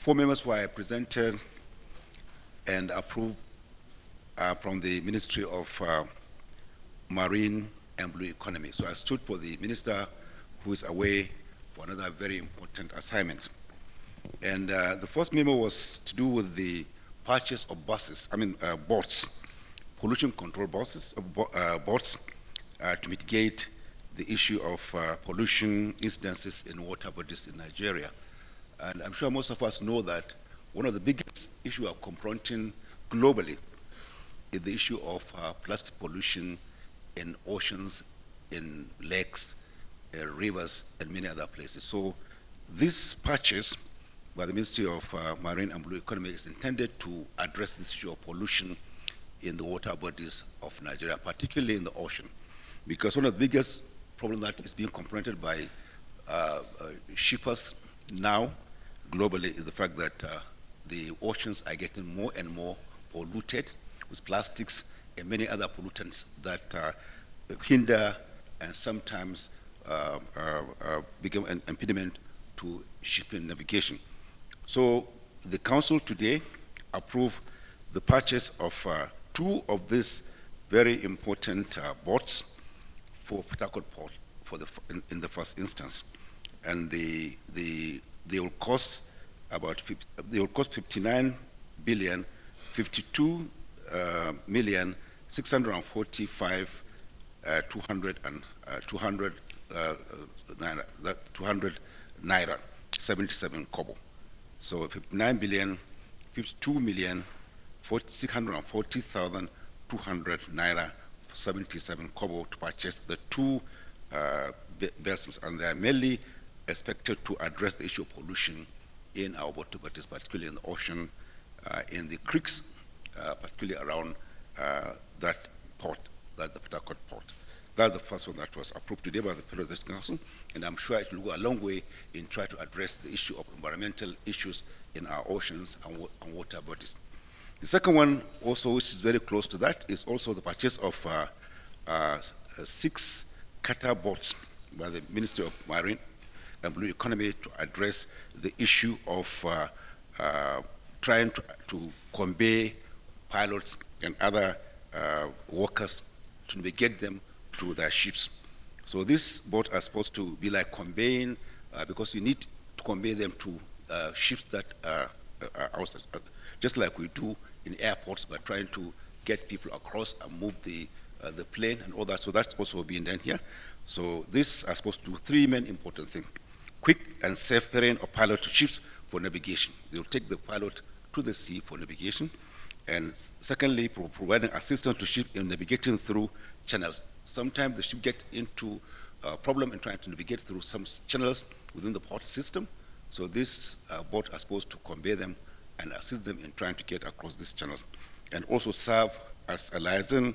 4 members were presented and approved from the Ministry of Marine and Blue Economy. So I stood for the minister who is away for another very important assignment. And the first memo was to do with the purchase of boats, pollution control boats, to mitigate the issue of pollution incidences in water bodies in Nigeria. And I'm sure most of us know that one of the biggest issues of confronting globally is the issue of plastic pollution in oceans, in lakes, rivers, and many other places. So this purchase by the Ministry of Marine and Blue Economy is intended to address this issue of pollution in the water bodies of Nigeria, particularly in the ocean. Because one of the biggest problems that is being confronted by shippers now globally is the fact that the oceans are getting more and more polluted with plastics and many other pollutants that hinder and sometimes become an impediment to shipping navigation. So the Council today approved the purchase of 2 of these very important boats for Port Harcourt Port in the first instance, and they will cost about 59 billion, 52 million 645 200 naira 77 kobo. So 59 billion 52 million 640,200 naira 77 kobo to purchase the 2 vessels, and they are mainly expected to address the issue of pollution in our water bodies, particularly in the ocean, in the creeks, particularly around that port, the Port Harcourt port. That's the first one that was approved today by the President's Council, and I'm sure it will go a long way in trying to address the issue of environmental issues in our oceans and water bodies. The second one, also, which is very close to that, is also the purchase of 6 cutter boats by the Ministry of Marine and Blue Economy to address the issue of trying to convey pilots and other workers to navigate them to their ships. So these boats are supposed to be like conveying, because you need to convey them to ships that are outside, just like we do in airports, by trying to get people across and move the plane and all that. So that's also being done here. So these are supposed to do 3 main important things: quick and safe ferrying of pilot to ships for navigation. They will take the pilot to the sea for navigation. And secondly, providing assistance to ships in navigating through channels. Sometimes the ship gets into a problem in trying to navigate through some channels within the port system. So this boat are supposed to convey them and assist them in trying to get across these channels, and also serve as a liaison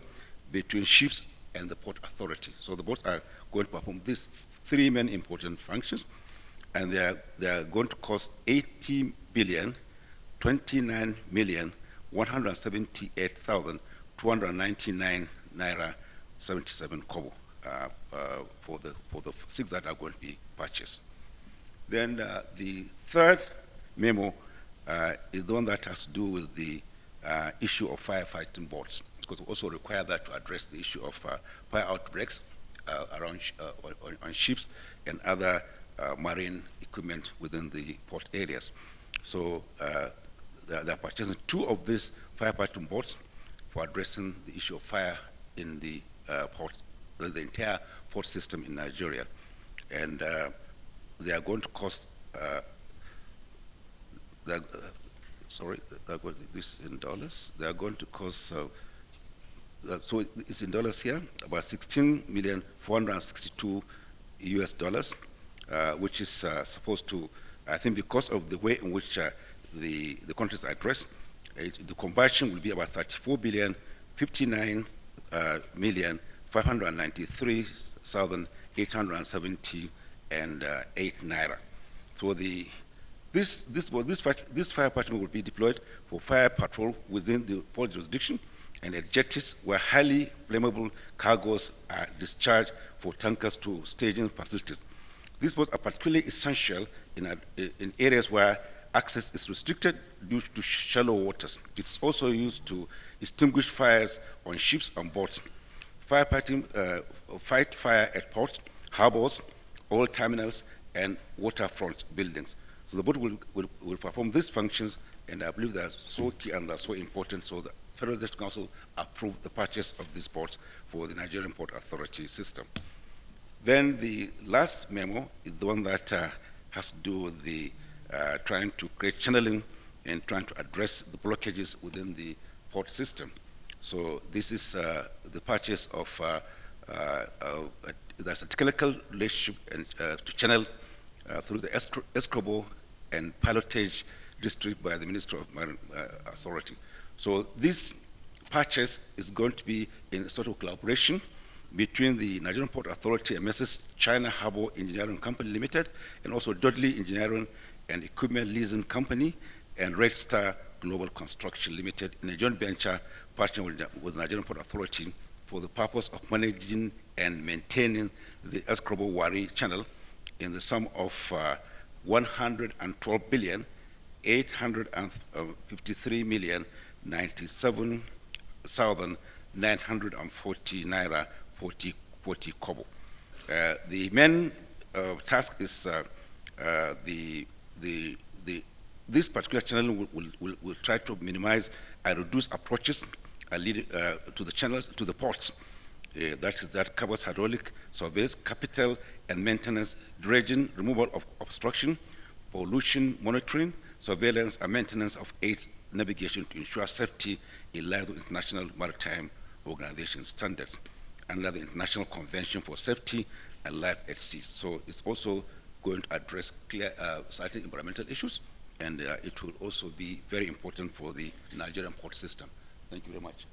between ships and the port authority. So the boats are going to perform these 3 main important functions, and they are going to cost 80 billion 29 million 178,299 naira 77 kobo for the 6 that are going to be purchased. Then the third memo is the one that has to do with the issue of firefighting boats, because we also require that to address the issue of fire outbreaks around on ships and other marine equipment within the port areas. So they're purchasing 2 of these firefighting boats for addressing the issue of fire in the port, the entire port system in Nigeria. And they are going to cost, this is in dollars. They are going to cost, so it's in dollars here, about 16,462,000 US dollars, which is supposed to, I think, because of the way in which the countries are addressed, the conversion will be about 34,059,593,878 naira. So this fire patrol will be deployed for fire patrol within the port jurisdiction and at jetties where highly flammable cargoes are discharged for tankers to staging facilities. These boats are particularly essential in areas where access is restricted due to shallow waters. It's also used to extinguish fires on ships and boats. Firefighting, fight fire at ports, harbors, oil terminals, and waterfront buildings. So the boat will perform these functions, and I believe they are so key and they are so important, so the Federal Executive Council approved the purchase of these ports for the Nigerian Port Authority system. Then the last memo is the one that has to do with the trying to create channeling and trying to address the blockages within the port system. So this is the purchase of, there's a technical relationship and, to channel through the Escobo and Pilotage District by the Minister of Marine Authority. So this purchase is going to be in a sort of collaboration between the Nigerian Port Authority and Mrs. China Harbour Engineering Company Limited, and also Dudley Engineering and Equipment Leasing Company, and Red Star Global Construction Limited in a joint venture partnering with the Nigerian Port Authority for the purpose of managing and maintaining the Escobo Wari Channel in the sum of 112,853,097,940 naira 40 kobo. The main task is this particular channel will try to minimize and reduce approaches to the channels, to the ports. That covers hydraulic surveys, capital and maintenance, dredging, removal of obstruction, pollution monitoring, surveillance and maintenance of aids navigation to ensure safety in line with international maritime organization standards under the International Convention for Safety and Life at Sea. So it's also going to address certain environmental issues, and it will also be very important for the Nigerian port system. Thank you very much.